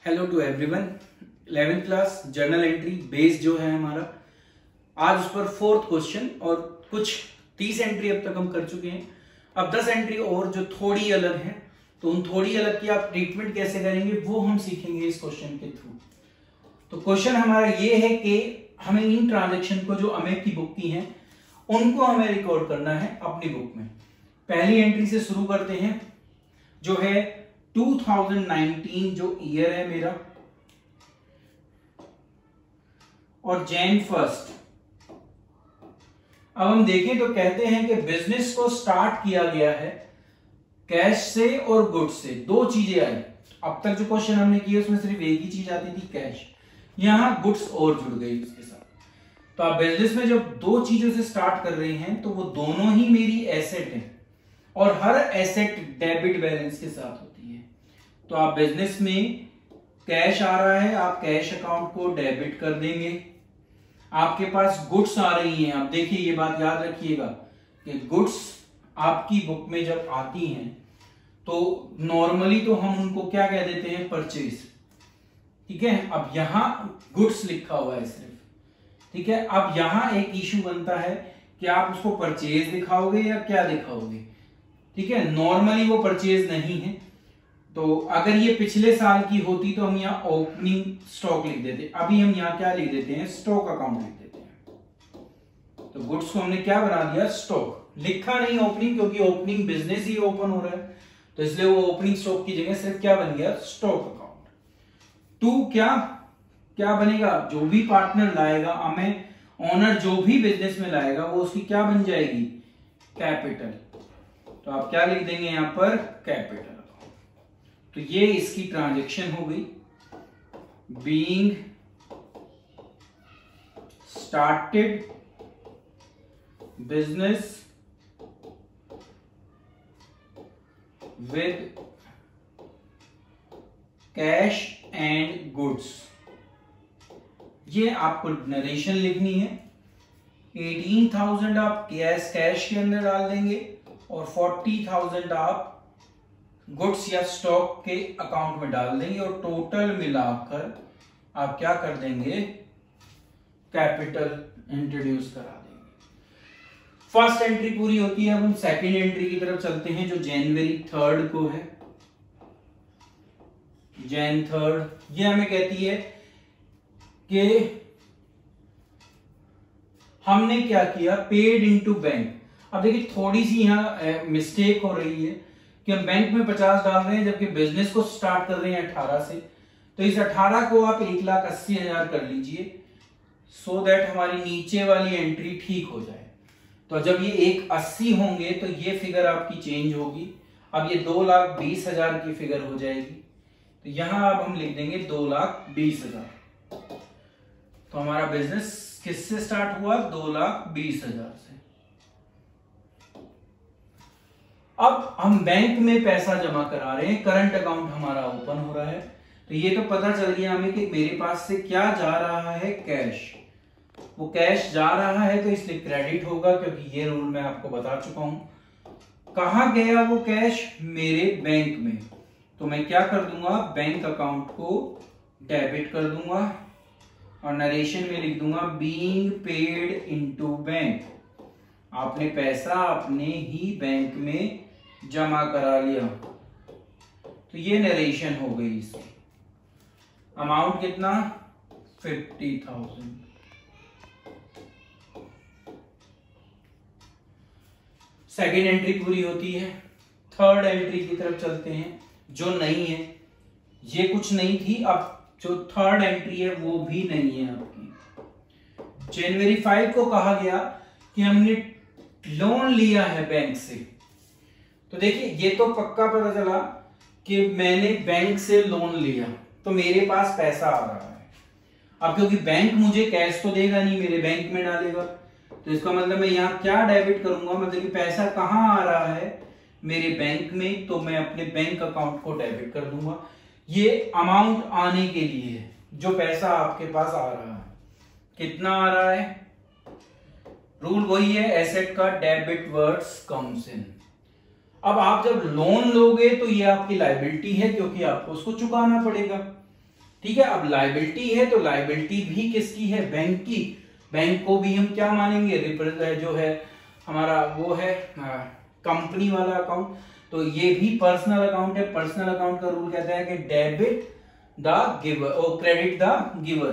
Hello to everyone. 11th class journal entry base जो है हमारा, आज उस पर 4th क्वेश्चन और कुछ 30 एंट्री अब तक हम कर चुके हैं। अब 10 एंट्री और जो थोड़ी अलग है, तो उन थोड़ी अलग की आप ट्रीटमेंट कैसे करेंगे वो हम सीखेंगे इस क्वेश्चन के थ्रू। तो क्वेश्चन हमारा ये है कि हमें इन ट्रांजेक्शन को जो अमेक की बुक की हैं उनको हमें रिकॉर्ड करना है अपनी बुक में। पहली एंट्री से शुरू करते हैं जो है 2019 जो ईयर है मेरा, और Jan 1st। अब हम देखें तो कहते हैं कि बिजनेस को स्टार्ट किया गया है कैश से और गुड्स से, दो चीजें आई। अब तक जो क्वेश्चन हमने किए उसमें सिर्फ एक ही चीज आती थी, कैश। यहां गुड्स और जुड़ गई उसके साथ। तो आप बिजनेस में जब दो चीजों से स्टार्ट कर रहे हैं तो वो दोनों ही मेरी एसेट है और हर एसेट डेबिट बैलेंस के साथ होती है। तो आप बिजनेस में कैश आ रहा है, आप कैश अकाउंट को डेबिट कर देंगे। आपके पास गुड्स आ रही हैं, आप देखिए ये बात याद रखिएगा कि गुड्स आपकी बुक में जब आती हैं तो नॉर्मली तो हम उनको क्या कह देते हैं, परचेज। ठीक है, अब यहां गुड्स लिखा हुआ है सिर्फ। ठीक है, अब यहां एक इशू बनता है कि आप उसको परचेज दिखाओगे या क्या दिखाओगे। ठीक है, नॉर्मली वो परचेज नहीं है। तो अगर ये पिछले साल की होती तो हम यहाँ ओपनिंग स्टॉक लिख देते, अभी हम यहाँ क्या लिख देते हैं, स्टॉक अकाउंट लिख देते हैं। तो गुड्स को हमने क्या बना दिया, स्टॉक। लिखा नहीं ओपनिंग, क्योंकि ओपनिंग बिजनेस ही ओपन हो रहा है, तो इसलिए वो ओपनिंग स्टॉक की जगह सिर्फ क्या बन गया, स्टॉक अकाउंट। टू क्या बनेगा, जो भी पार्टनर लाएगा हमें, ओनर जो भी बिजनेस में लाएगा वो उसकी क्या बन जाएगी, कैपिटल। तो आप क्या लिख देंगे यहां पर, कैपिटल। तो ये इसकी ट्रांजैक्शन हो गई, being started business with cash and goods. ये आपको नरेशन लिखनी है। 18,000 आप कैश के अंदर डाल देंगे और 40,000 आप गुड्स या स्टॉक के अकाउंट में डाल देंगे और टोटल मिलाकर आप क्या कर देंगे, कैपिटल इंट्रोड्यूस करा देंगे। फर्स्ट एंट्री पूरी होती है। अब हम सेकंड एंट्री की तरफ चलते हैं जो जनवरी 3rd को है। Jan 3rd ये हमें कहती है कि हमने क्या किया, पेड इनटू बैंक। अब देखिए थोड़ी सी यहां मिस्टेक हो रही है कि हम बैंक में 50 डाल रहे हैं जबकि बिजनेस को स्टार्ट कर रहे हैं 18 से। तो इस 18 को आप 1,80,000 कर लीजिए, सो दैट हमारी नीचे वाली एंट्री ठीक हो जाए। तो जब ये 1,80 होंगे तो ये फिगर आपकी चेंज होगी। अब ये 2,20,000 की फिगर हो जाएगी। तो यहां अब हम लिख देंगे 2,20,000। तो हमारा बिजनेस किससे स्टार्ट हुआ, 2,20,000 से। अब हम बैंक में पैसा जमा करा रहे हैं, करंट अकाउंट हमारा ओपन हो रहा है। तो ये तो पता चल गया हमें कि मेरे पास से क्या जा रहा है, कैश। वो कैश जा रहा है तो इसलिए क्रेडिट होगा, क्योंकि ये रूल मैं आपको बता चुका हूं। कहां गया वो कैश, मेरे बैंक में। तो मैं क्या कर दूंगा, बैंक अकाउंट को डेबिट कर दूंगा और नरेशन में लिख दूंगा बीइंग पेड इनटू बैंक। आपने पैसा अपने ही बैंक में जमा करा लिया। तो ये नरेशन हो गई इसकी। अमाउंट कितना, 50,000। सेकेंड एंट्री पूरी होती है। थर्ड एंट्री की तरफ चलते हैं जो नहीं है। ये कुछ नहीं थी, अब जो थर्ड एंट्री है वो भी नहीं है आपकी। जनवरी 5 को कहा गया कि हमने लोन लिया है बैंक से। तो देखिए ये तो पक्का पता चला कि मैंने बैंक से लोन लिया, तो मेरे पास पैसा आ रहा है। अब क्योंकि बैंक मुझे कैश तो देगा नहीं, मेरे बैंक में डालेगा, तो इसका मतलब मैं यहाँ क्या डेबिट करूंगा, मतलब कि पैसा कहाँ आ रहा है, मेरे बैंक में। तो मैं अपने बैंक अकाउंट को डेबिट कर दूंगा। ये अमाउंट आने के लिए है, जो पैसा आपके पास आ रहा है। कितना आ रहा है, रूल वही है एसेट का, डेबिट वर्ड्स कम्स इन। अब आप जब लोन लोगे तो ये आपकी लायबिलिटी है, क्योंकि आपको उसको चुकाना पड़ेगा। ठीक है। अब लायबिलिटी है तो लायबिलिटी भी किसकी है, बैंक की। बैंक को भी हम क्या मानेंगे, जो है हमारा वो है कंपनी वाला अकाउंट, तो ये भी पर्सनल अकाउंट है। पर्सनल अकाउंट का रूल कहता है कि डेबिट द गिवर और credit the giver,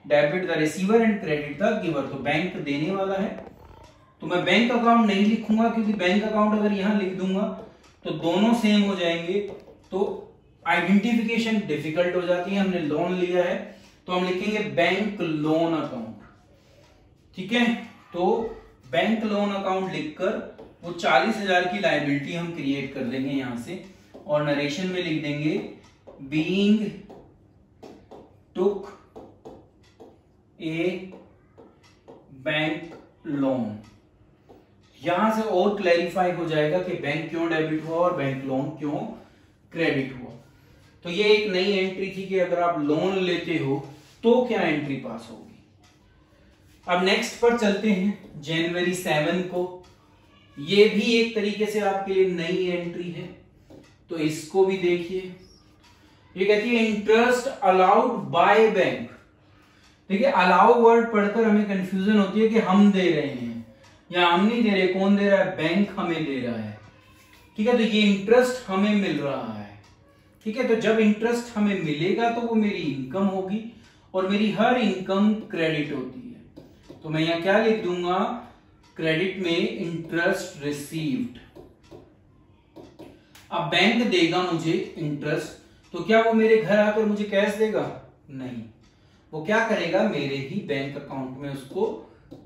debit the receiver and credit the giver. तो बैंक देने वाला है तो मैं बैंक अकाउंट नहीं लिखूंगा, क्योंकि बैंक अकाउंट अगर यहां लिख दूंगा तो दोनों सेम हो जाएंगे, तो आइडेंटिफिकेशन डिफिकल्ट हो जाती है। हमने लोन लिया है तो हम लिखेंगे बैंक लोन अकाउंट, ठीक है। तो बैंक लोन अकाउंट लिखकर वो 40,000 की लायबिलिटी हम क्रिएट कर देंगे यहां से, और नरेशन में लिख देंगे बीइंग टुक ए बैंक लोन। यहां से और क्लैरिफाई हो जाएगा कि बैंक क्यों डेबिट हुआ और बैंक लोन क्यों क्रेडिट हुआ। तो ये एक नई एंट्री थी कि अगर आप लोन लेते हो तो क्या एंट्री पास होगी। अब नेक्स्ट पर चलते हैं, जनवरी 7 को। ये भी एक तरीके से आपके लिए नई एंट्री है, तो इसको भी देखिए। ये कहती है इंटरेस्ट अलाउड बाय बैंक। देखिए अलाउ वर्ड पढ़कर हमें कंफ्यूजन होती है कि हम दे रहे हैं या हम नहीं दे रहे, कौन दे रहा है, बैंक हमें दे रहा है, ठीक है। तो ये इंटरेस्ट हमें मिल रहा है, ठीक है। तो जब इंटरेस्ट हमें मिलेगा तो वो मेरी इनकम होगी, और मेरी हर इनकम क्रेडिट होती है। तो मैं यहां क्या लिख दूंगा, क्रेडिट में इंटरेस्ट रिसीव्ड। अब बैंक देगा मुझे इंटरेस्ट, तो क्या वो मेरे घर आकर मुझे कैश देगा, नहीं, वो क्या करेगा, मेरे ही बैंक अकाउंट में उसको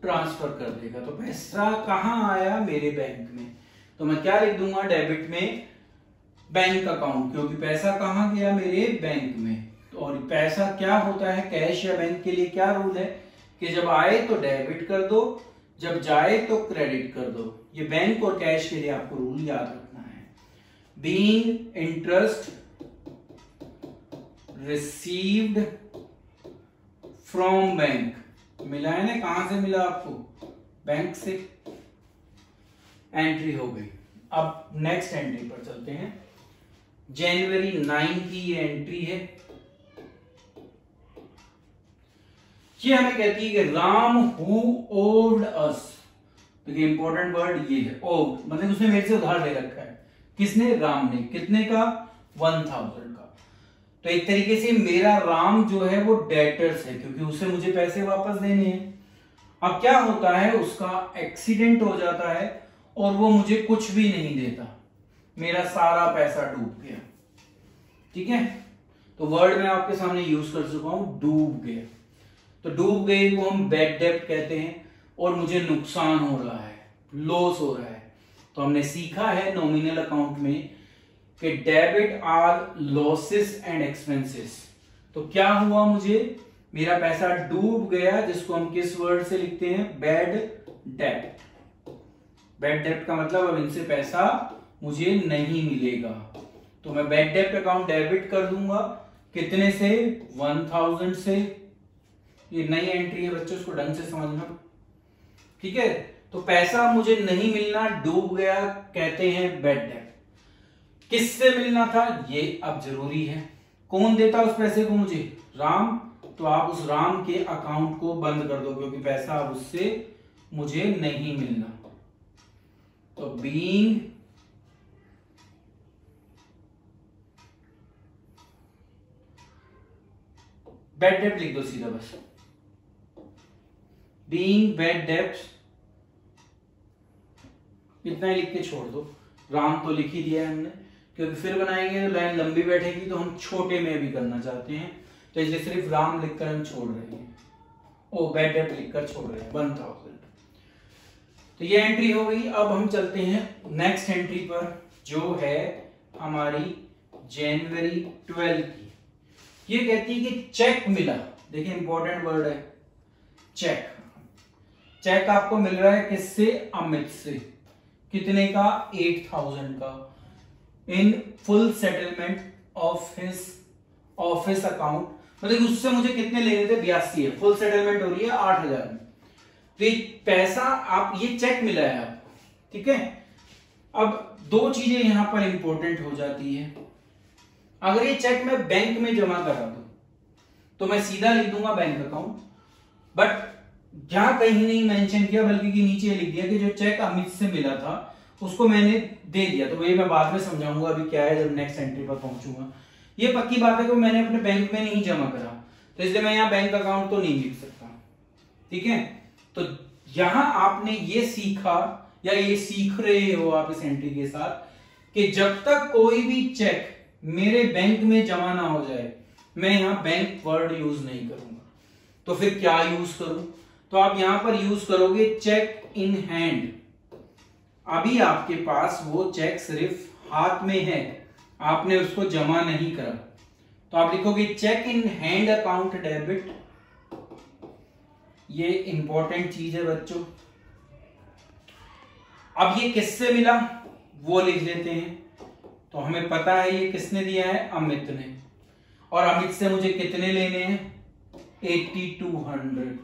ट्रांसफर कर देगा। तो पैसा कहां आया, मेरे बैंक में। तो मैं क्या लिख दूंगा, डेबिट में बैंक अकाउंट, क्योंकि पैसा कहां गया, मेरे बैंक में। और पैसा क्या होता है, कैश या बैंक के लिए क्या रूल है कि जब आए तो डेबिट कर दो, जब जाए तो क्रेडिट कर दो। ये बैंक और कैश के लिए आपको रूल याद रखना है। Being interest received from bank, मिला है ना, कहां से मिला आपको, बैंक से। एंट्री हो गई। अब नेक्स्ट एंट्री पर चलते हैं, जनवरी 9 की ये एंट्री है। ये हमें कहती है कि राम हु ओव्ड अस। देखिए इंपॉर्टेंट वर्ड ये है, ओव्ड, मतलब उसने मेरे से उधार ले रखा है। किसने, राम ने। कितने का, 1000 का। तो एक तरीके से मेरा राम जो है वो डेटर्स है, क्योंकि उसे मुझे पैसे वापस देने हैं। अब क्या होता है, उसका एक्सीडेंट हो जाता है और वो मुझे कुछ भी नहीं देता, मेरा सारा पैसा डूब गया, ठीक है। तो वर्ड मैं आपके सामने यूज कर चुका हूं, डूब गया। तो डूब गए को हम बैड डेब्ट कहते हैं, और मुझे नुकसान हो रहा है, लॉस हो रहा है। तो हमने सीखा है नॉमिनल अकाउंट में कि debit R losses and expenses. तो क्या हुआ, मुझे मेरा पैसा डूब गया, जिसको हम किस वर्ड से लिखते हैं, बैड डेब्ट। बैड डेब्ट का मतलब अब इनसे पैसा मुझे नहीं मिलेगा, तो मैं बैड डेब्ट अकाउंट डेबिट कर दूंगा। कितने से, 1000 से। ये नई एंट्री है बच्चों, इसको ढंग से समझना, ठीक है। तो पैसा मुझे नहीं मिलना, डूब गया, कहते हैं बैड डेब्ट। किससे मिलना था, ये अब जरूरी है। कौन देता उस पैसे को मुझे, राम। तो आप उस राम के अकाउंट को बंद कर दो, क्योंकि पैसा अब उससे मुझे नहीं मिलना। तो बीइंग बैड डेब्ट लिख दो सीधा बस, बीइंग बैड डेब्ट, इतना ही लिख के छोड़ दो। राम तो लिख ही दिया है हमने, क्योंकि फिर बनाएंगे तो लाइन लंबी बैठेगी, तो हम छोटे में भी करना चाहते हैं, तो इसलिए सिर्फ राम लिखकर हम छोड़ रहे हैं, ओ बैड डेब्ट लिखकर छोड़ रहे हैं, 1000। तो ये एंट्री हो गई। अब हम चलते हैं नेक्स्ट एंट्री पर, जो है हमारी जनवरी 12 की। ये कहती है कि चेक मिला। देखिए इंपॉर्टेंट वर्ड है चेक। चेक आपको मिल रहा है किससे, अमित से। कितने का, 8000 का, इन full settlement of his office account. मतलब उससे मुझे कितने लेने थे, 82 है, फुल सेटलमेंट हो रही है 8000 में। तो ये पैसा आप, ये चेक मिला है आपको, ठीक है। अब दो चीजें यहां पर इंपॉर्टेंट हो जाती है। अगर ये चेक मैं बैंक में जमा करा दूं, तो मैं सीधा लिख दूंगा बैंक अकाउंट, बट जहां कहीं नहीं मेंशन किया बल्कि कि नीचे लिख दिया कि जो चेक अमित से मिला था उसको मैंने दे दिया। तो ये मैं बाद में समझाऊंगा, अभी क्या है जब नेक्स्ट एंट्री पर पहुंचूंगा। ये पक्की बात है कि मैंने अपने बैंक में नहीं जमा करा, तो इसलिए मैं यहाँ बैंक अकाउंट तो नहीं लिख सकता। ठीक है, तो यहां आपने ये सीखा या ये सीख रहे हो आप इस एंट्री के साथ कि जब तक कोई भी चेक मेरे बैंक में जमा ना हो जाए मैं यहां बैंक वर्ड यूज नहीं करूंगा। तो फिर क्या यूज करूं? तो आप यहां पर यूज करोगे चेक इन हैंड। अभी आपके पास वो चेक सिर्फ हाथ में है, आपने उसको जमा नहीं करा, तो आप लिखोगे cheque in hand account debit. ये इंपॉर्टेंट चीज है बच्चों। अब ये किससे मिला वो लिख लेते हैं। तो हमें पता है ये किसने दिया है, अमित ने, और अमित से मुझे कितने लेने हैं, 8200,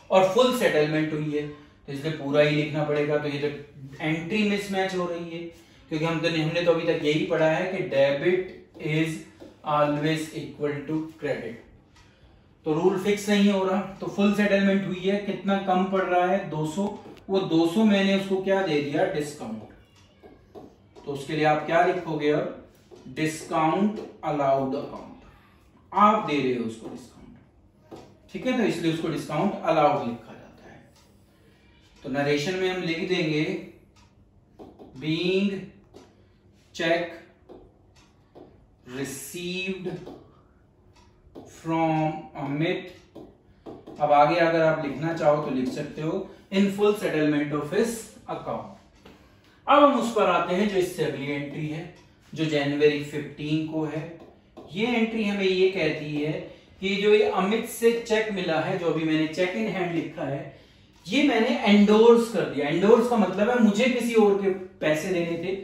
और फुल सेटलमेंट हुई है तो इसलिए पूरा ही लिखना पड़ेगा। तो ये तो एंट्री मिसमैच हो रही है, क्योंकि हमने तो अभी तक यही पढ़ा है कि debit is always equal to credit, तो रूल फिक्स नहीं हो रहा। तो फुल सेटलमेंट हुई है, कितना कम पड़ रहा है, 200, वो 200 मैंने उसको क्या दे दिया, डिस्काउंट। तो उसके लिए आप क्या लिखोगे अब, डिस्काउंट अलाउड अकाउंट, आप दे रहे हो उसको डिस्काउंट। ठीक है, तो इसलिए उसको डिस्काउंट अलाउड लिखा जाता है। तो नरेशन में हम लिख देंगे being check received from Amit. अब आगे अगर आप लिखना चाहो तो लिख सकते हो in full settlement of his account. अब हम उस पर आते हैं जो इससे अगली एंट्री है, जो जनवरी 15 को है। ये एंट्री हमें ये कहती है कि जो ये अमित से चेक मिला है, जो अभी मैंने चेक इन हैंड लिखा है, ये मैंने एंडोर्स कर दिया। एंडोर्स का मतलब है मुझे किसी और के पैसे देने थे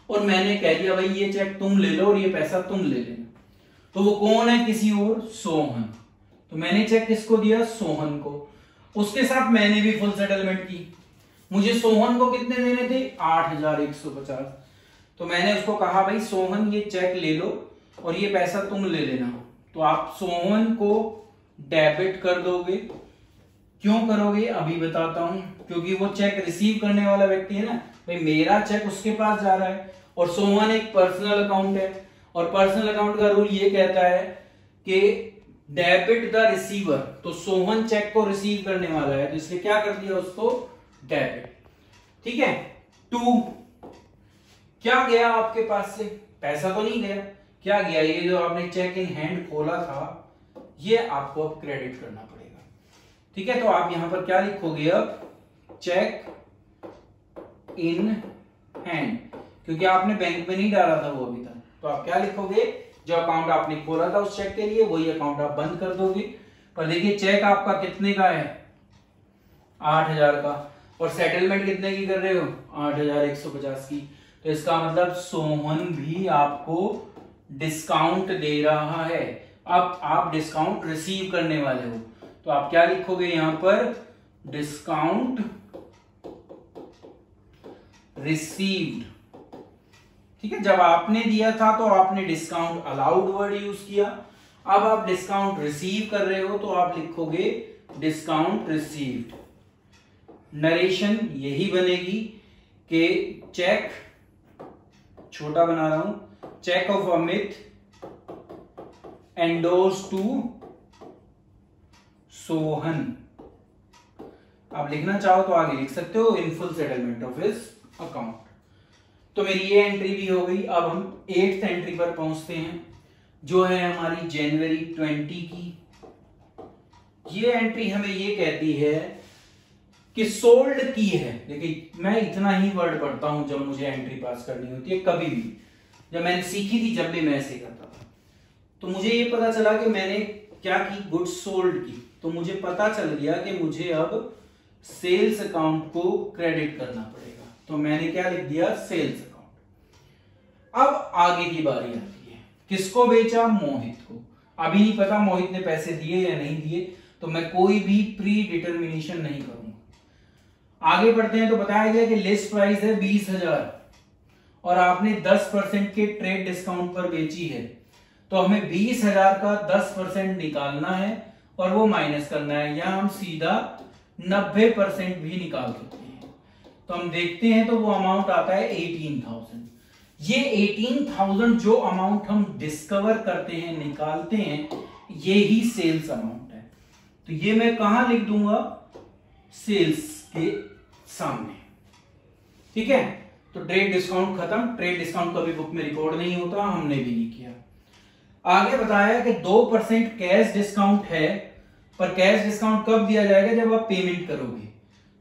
और मैंने कह दिया भाई ये चेक तुम ले लो और ये पैसा तुम ले लेना। तो वो कौन है, किसी और, सोहन। तो मैंने चेक किसको दिया, सोहन को। उसके साथ मैंने भी फुल सेटलमेंट की। मुझे सोहन को कितने देने थे, 8150। तो मैंने उसको कहा भाई सोहन ये चेक ले लो और ये पैसा तुम ले लेना। तो आप सोहन को डेबिट कर दोगे। क्यों करोगे अभी बताता हूं, क्योंकि वो चेक रिसीव करने वाला व्यक्ति है ना, भाई मेरा चेक उसके पास जा रहा है और सोहन एक पर्सनल अकाउंट है, और पर्सनल अकाउंट का रूल ये कहता है कि डेबिट द रिसीवर। तो सोहन चेक को रिसीव करने वाला है, तो इसलिए क्या कर दिया उसको, डेबिट। ठीक है, टू क्या गया आपके पास से, पैसा तो नहीं गया, क्या गया, ये जो आपने चेक इन हैंड खोला था ये आपको अब क्रेडिट करना पड़ेगा। ठीक है, तो आप यहां पर क्या लिखोगे अब, चेक इन हैंड, क्योंकि आपने बैंक में नहीं डाला था वो अभी तक। तो आप क्या लिखोगे, जो अकाउंट आपने खोला था उस चेक के लिए वही अकाउंट आप बंद कर दोगे। पर देखिए चेक आपका कितने का है, 8000 का, और सेटलमेंट कितने की कर रहे हो, 8150 की। तो इसका मतलब सोहन भी आपको डिस्काउंट दे रहा है। अब आप डिस्काउंट रिसीव करने वाले हो, तो आप क्या लिखोगे यहां पर, डिस्काउंट रिसीव्ड। ठीक है, जब आपने दिया था तो आपने डिस्काउंट अलाउड वर्ड यूज किया। अब आप डिस्काउंट रिसीव कर रहे हो तो आप लिखोगे डिस्काउंट रिसीव्ड। नरेशन यही बनेगी कि चेक, छोटा बना रहा हूं, cheque of Amit endorse to Sohan. आप लिखना चाहो तो आगे लिख सकते हो in full settlement of his account. तो मेरी ये एंट्री भी हो गई। अब हम 8th एंट्री पर पहुंचते हैं, जो है हमारी जनवरी 20 की। ये एंट्री हमें ये कहती है कि सोल्ड की है। देखिए मैं इतना ही वर्ड पढ़ता हूं जब मुझे एंट्री पास करनी होती है, कभी भी जब मैंने सीखी थी, जब भी मैं ऐसे करता था, तो मुझे ये पता चला कि मैंने क्या की, गुड्स सोल्ड की। तो मुझे पता चल गया कि मुझे अब सेल्स अकाउंट को क्रेडिट करना पड़ेगा। तो मैंने क्या लिख दिया, सेल्स अकाउंट। अब आगे की बारी आती है, किसको बेचा, मोहित को। अभी नहीं पता मोहित ने पैसे दिए या नहीं दिए, तो मैं कोई भी प्री डिटर्मिनेशन नहीं करूंगा। आगे बढ़ते हैं तो बताया गया कि लिस्ट प्राइस है 20,000 और आपने 10% के ट्रेड डिस्काउंट पर बेची है। तो हमें 20,000 का 10% निकालना है और वो माइनस करना है। यहां हम सीधा 90% भी निकाल सकते हैं। तो हम देखते हैं तो वो अमाउंट आता है 18,000। ये 18,000 जो अमाउंट हम डिस्कवर करते हैं, निकालते हैं, ये ही सेल्स अमाउंट है। तो ये मैं कहां लिख दूंगा? सेल्स के सामने। ठीक है, तो ट्रेड डिस्काउंट खत्म। ट्रेड डिस्काउंट कभी बुक में रिकॉर्ड नहीं होता, हमने भी नहीं किया। आगे बताया कि 2% कैश डिस्काउंट है, पर कैश डिस्काउंट कब दिया जाएगा? जब आप पेमेंट करोगे।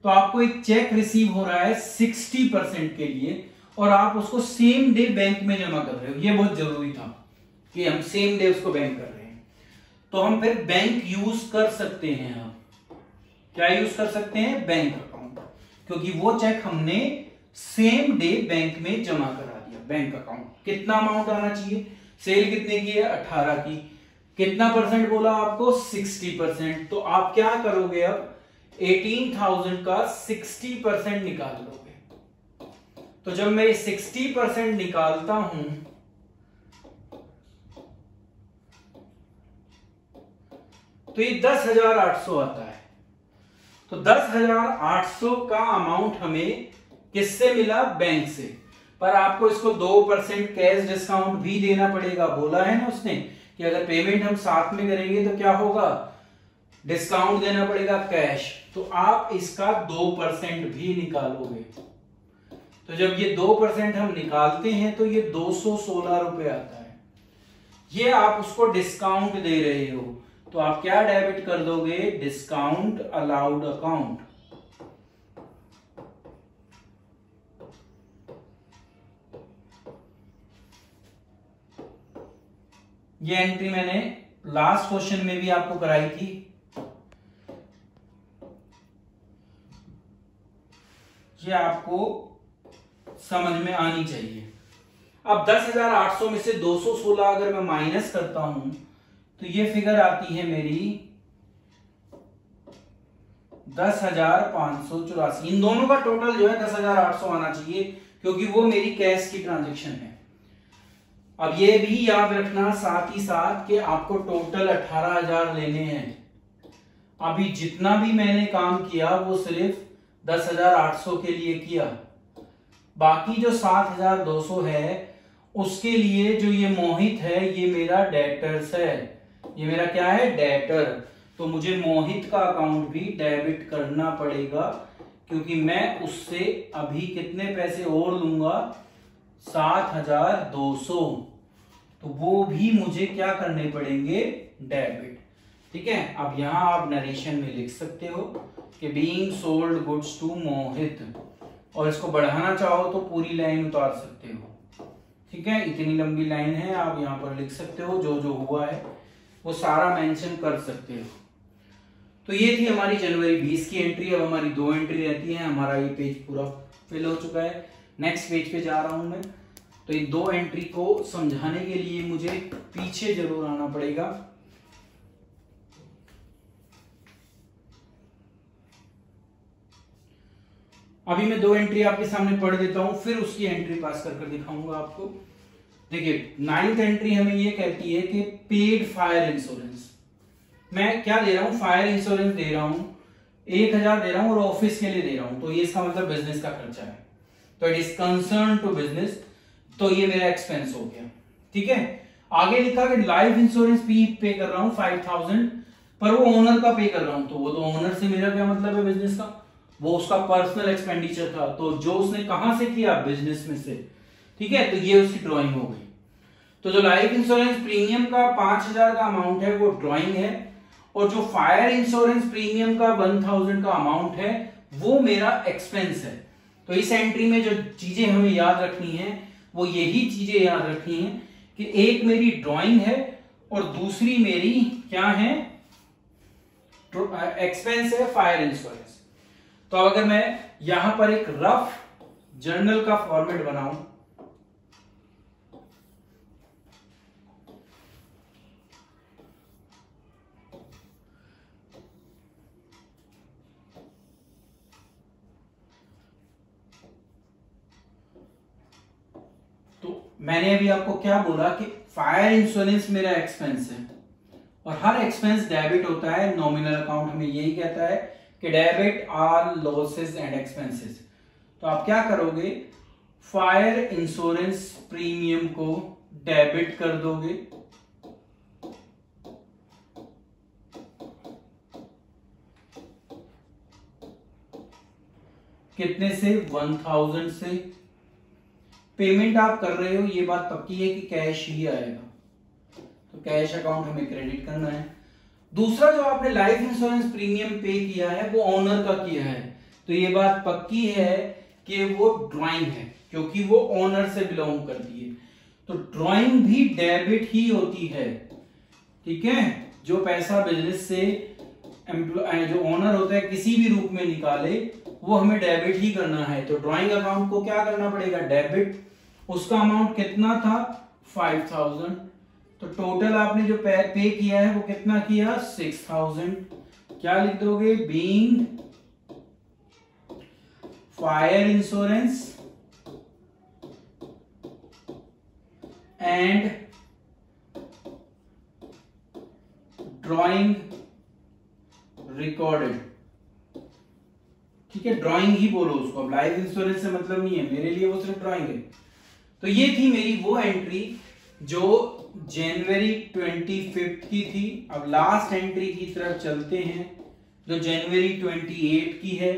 तो आपको एक चेक रिसीव हो रहा है 60% के लिए और आप उसको सेम डे बैंक में जमा कर रहे हो। ये बहुत जरूरी था कि हम सेम डे उसको बैंक कर रहे हैं। तो हम फिर बैंक यूज कर सकते हैं। आप क्या यूज कर सकते हैं? बैंक अकाउंट, क्योंकि वो चेक हमने सेम डे बैंक में जमा करा दिया। बैंक अकाउंट कितना अमाउंट आना चाहिए? सेल कितने की है? 18 की। कितना परसेंट बोला आपको? 60%। तो आप क्या करोगे? अब 18,000 का 60% निकाल लोगे। तो जब मैं 60% निकालता हूं तो ये 10,800 आता है। तो 10,800 का अमाउंट हमें किससे मिला? बैंक से। पर आपको इसको 2% कैश डिस्काउंट भी देना पड़ेगा। बोला है ना उसने कि अगर पेमेंट हम साथ में करेंगे तो क्या होगा? डिस्काउंट देना पड़ेगा कैश। तो आप इसका 2% भी निकालोगे। तो जब ये 2% हम निकालते हैं तो ये 216 रुपए आता है। ये आप उसको डिस्काउंट दे रहे हो, तो आप क्या डेबिट कर दोगे? Discount allowed account. ये एंट्री मैंने लास्ट क्वेश्चन में भी आपको कराई थी। ये आपको समझ में आनी चाहिए। अब 10,800 में से 216 अगर मैं माइनस करता हूं तो ये फिगर आती है मेरी 10,584। इन दोनों का टोटल जो है 10,800 आना चाहिए, क्योंकि वो मेरी कैश की ट्रांजैक्शन है। अब ये भी याद रखना साथ ही साथ कि आपको टोटल 18,000 लेने हैं। अभी जितना भी मैंने काम किया वो सिर्फ 10,800 के लिए किया। बाकी जो 7,200 है उसके लिए जो ये मोहित है, ये मेरा डेटर्स है। ये मेरा क्या है? डेटर। तो मुझे मोहित का अकाउंट भी डेबिट करना पड़ेगा, क्योंकि मैं उससे अभी कितने पैसे और लूंगा? 7,200। तो वो भी मुझे क्या करने पड़ेंगे? डेबिट। ठीक है, अब यहां आप नरेशन में लिख सकते हो कि बीइंग सोल्ड गुड्स टू मोहित, और इसको बढ़ाना चाहो तो पूरी लाइन उतार सकते हो। ठीक है, इतनी लंबी लाइन है, आप यहां पर लिख सकते हो। जो जो हुआ है वो सारा मेंशन कर सकते हो। तो ये थी हमारी जनवरी 20 की एंट्री। अब हमारी 2 एंट्री रहती है। हमारा ये पेज पूरा फिल हो चुका है। नेक्स्ट पेज पे जा रहा हूं मैं। तो इन 2 एंट्री को समझाने के लिए मुझे पीछे जरूर आना पड़ेगा। अभी मैं 2 एंट्री आपके सामने पढ़ देता हूं, फिर उसकी एंट्री पास कर दिखाऊंगा आपको। देखिए, 9th एंट्री हमें ये कहती है कि पेड फायर इंश्योरेंस। मैं क्या दे रहा हूं? फायर इंश्योरेंस दे रहा हूं, 1,000 दे रहा हूं और ऑफिस के लिए दे रहा हूं। तो ये इसका मतलब बिजनेस का खर्चा है। तो it is concern to business. तो ये मेरा एक्सपेंस हो गया। ठीक है, आगे लिखा कि लाइफ इंश्योरेंस भी पे कर रहा हूं 5,000, पर वो ओनर का पे कर रहा हूं। तो वो तो ओनर से मेरा क्या मतलब है? बिजनेस का। वो उसका पर्सनल एक्सपेंडिचर था, तो जो उसने कहां से किया? बिजनेस में से। ठीक है, तो ये उसकी ड्राइंग हो गई। तो जो लाइफ इंश्योरेंस प्रीमियम का 5,000 का अमाउंट है वो ड्राइंग है, और जो फायर इंश्योरेंस प्रीमियम का 1,000 का अमाउंट है वो मेरा एक्सपेंस है। तो इस एंट्री में जो चीजें हमें याद रखनी है वो यही चीजें याद रखनी है कि एक मेरी ड्राइंग है और दूसरी मेरी क्या है? एक्सपेंस है, फायर इंश्योरेंस। तो अगर मैं यहां पर एक रफ जर्नल का फॉर्मेट बनाऊं, तो मैंने अभी आपको क्या बोला कि फायर इंश्योरेंस मेरा एक्सपेंस है और हर एक्सपेंस डेबिट होता है। नॉमिनल अकाउंट हमें यही कहता है कि debit all losses and expenses. तो आप क्या करोगे, फायर इंश्योरेंस प्रीमियम को डेबिट कर दोगे, कितने से, 1000 से। पेमेंट आप कर रहे हो, ये बात पक्की है कि कैश ही आएगा, तो कैश अकाउंट हमें क्रेडिट करना है। दूसरा, जो आपने लाइफ इंश्योरेंस प्रीमियम पे किया है वो ओनर का किया है, तो ये बात पक्की है कि वो ड्राइंग है, क्योंकि वो ओनर से बिलोंग करती है, तो ड्राइंग भी डेबिट ही होती है। ठीक है, जो पैसा बिजनेस से जो ओनर होता है किसी भी रूप में निकाले वो हमें डेबिट ही करना है। तो ड्राइंग अकाउंट को क्या करना पड़ेगा, डेबिट। उसका अमाउंट कितना था, 5000। तो टोटल आपने जो पे किया है वो कितना किया, 6000। क्या लिख दोगे, being fire insurance and drawing recorded. ठीक है, ड्राइंग ही बोलो उसको, अब लाइफ इंश्योरेंस से मतलब नहीं है मेरे लिए, वो सिर्फ ड्राइंग है। तो ये थी मेरी वो एंट्री जो जनवरी 25 की थी। अब लास्ट एंट्री की तरफ चलते हैं जो जनवरी 28 की है,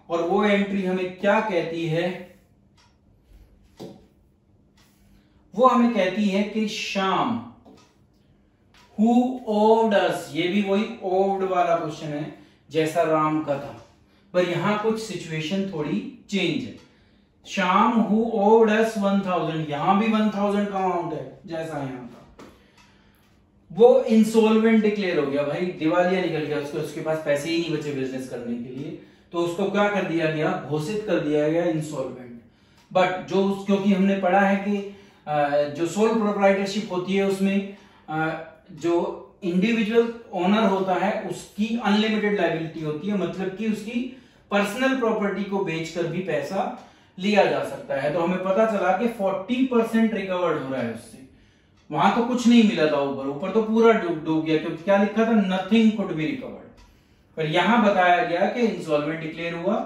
और वो एंट्री हमें क्या कहती है, वो हमें कहती है कि शाम Who owed us, ये भी वही ओव्ड वाला क्वेश्चन है जैसा राम का था, पर यहां कुछ सिचुएशन थोड़ी चेंज है। शाम who owed us 1000, यहां भी 1000 का अमाउंट है जैसा यहां था। वो इंसॉल्वेंट डिक्लेयर हो गया भाई, दिवालिया निकल गया, उसके पास पैसे ही नहीं बचे बिजनेस करने के लिए, तो उसको क्या कर दिया गया, घोषित कर दिया गया इंसॉल्वेंट। बट जो, क्योंकि हमने पढ़ा है कि जो सोल प्रोप्राइटरशिप होती है उसमें जो इंडिविजुअल ओनर होता है उसकी अनलिमिटेड लायबिलिटी होती है, मतलब कि उसकी पर्सनल प्रॉपर्टी को बेचकर भी पैसा लिया जा सकता है। तो हमें पता चला कि 40% रिकवर्ड हो रहा है उससे। वहां तो कुछ नहीं मिला था, ऊपर तो पूरा डूब गया, क्योंकि क्या लिखा था, नथिंग कुड बी रिकवर्ड। पर यहां बताया गया कि इंसॉल्वेंट डिक्लेयर हुआ,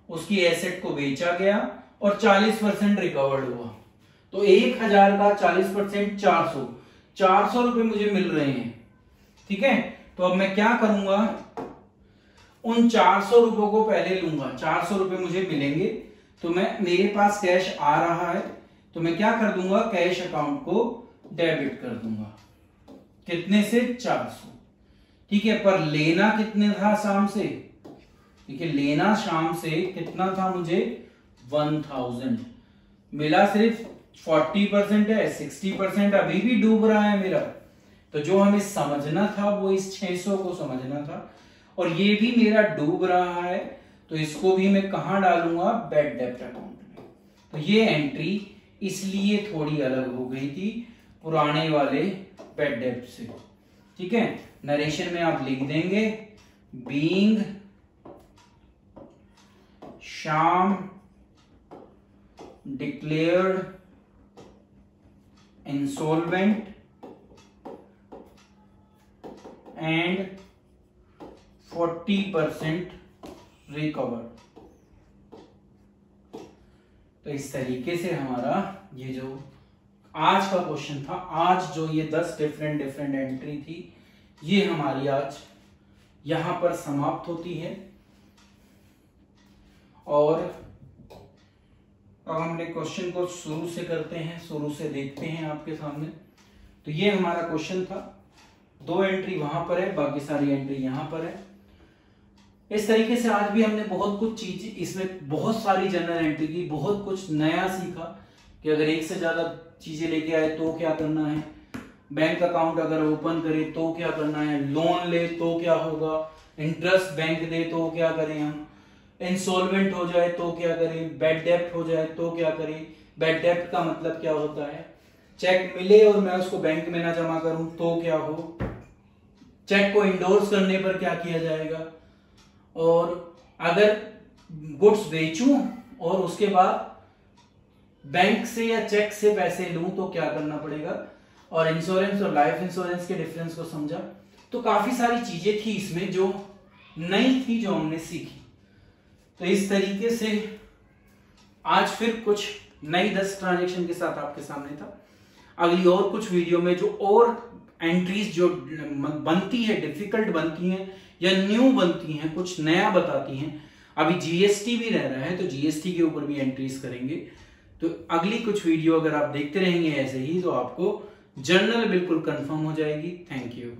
उसकी एसेट को बेचा गया और 40% रिकवर्ड हुआ। तो 1000 का 40% 400 रुपए मुझे मिल रहे हैं। ठीक है, तो अब मैं क्या करूंगा, उन 400 रुपयों को पहले लूंगा, 400 रुपए मुझे मिलेंगे, तो मैं, मेरे पास कैश आ रहा है, तो मैं क्या कर दूंगा, कैश अकाउंट को डेबिट कर दूंगा, कितने से, 400। ठीक है, पर लेना कितने था शाम से, ठीक है, लेना शाम से कितना था मुझे, 1000 मिला, सिर्फ 40% है, 60% अभी भी डूब रहा है मेरा। तो जो हमें समझना था वो इस 600 को समझना था, और ये भी मेरा डूब रहा है, तो इसको भी मैं कहां डालूंगा, बैड डेब्ट अकाउंट में। तो ये एंट्री इसलिए थोड़ी अलग हो गई थी पुराने वाले बैड डेब्ट से। ठीक है, नरेशन में आप लिख देंगे, बीइंग शाम डिक्लेयर्ड इंसॉल्वेंट एंड 40% रिकवर्ड। तो इस तरीके से हमारा ये जो आज का क्वेश्चन था, आज जो ये 10 डिफरेंट एंट्री थी, ये हमारी आज यहां पर समाप्त होती है। और अब हमने क्वेश्चन को शुरू से करते हैं, शुरू से देखते हैं आपके सामने। तो ये हमारा क्वेश्चन था, 2 एंट्री वहां पर है, बाकी सारी एंट्री यहां पर है। इस तरीके से आज भी हमने बहुत कुछ चीज, इसमें बहुत सारी जनरल एंट्री की, बहुत कुछ नया सीखा कि अगर एक से ज्यादा चीजें लेके आए तो क्या करना है, बैंक अकाउंट अगर ओपन करे तो क्या करना है, लोन ले तो क्या होगा, इंटरेस्ट बैंक दे तो क्या करें हम, इंसॉल्वेंट हो जाए तो क्या करें, बैड डेब्ट हो जाए तो क्या करें, बैड डेब्ट का मतलब क्या होता है, चेक मिले और मैं उसको बैंक में ना जमा करूं तो क्या हो, चेक को इंडोर्स करने पर क्या किया जाएगा, और अगर गुड्स बेचूं और उसके बाद बैंक से या चेक से पैसे लूं तो क्या करना पड़ेगा। और इंश्योरेंस और लाइफ इंश्योरेंस के डिफरेंस को समझा। तो काफी सारी चीजें थी इसमें जो नई थी, जो हमने सीखी। तो इस तरीके से आज फिर कुछ नई 10 ट्रांजेक्शन के साथ आपके सामने था। अगली और कुछ वीडियो में जो और एंट्रीज जो बनती है, डिफिकल्ट बनती हैं या न्यू बनती हैं, कुछ नया बताती हैं। अभी जीएसटी भी रह रहा है, तो जीएसटी के ऊपर भी एंट्रीज करेंगे। तो अगली कुछ वीडियो अगर आप देखते रहेंगे ऐसे ही, तो आपको जर्नल बिल्कुल कंफर्म हो जाएगी। Thank you.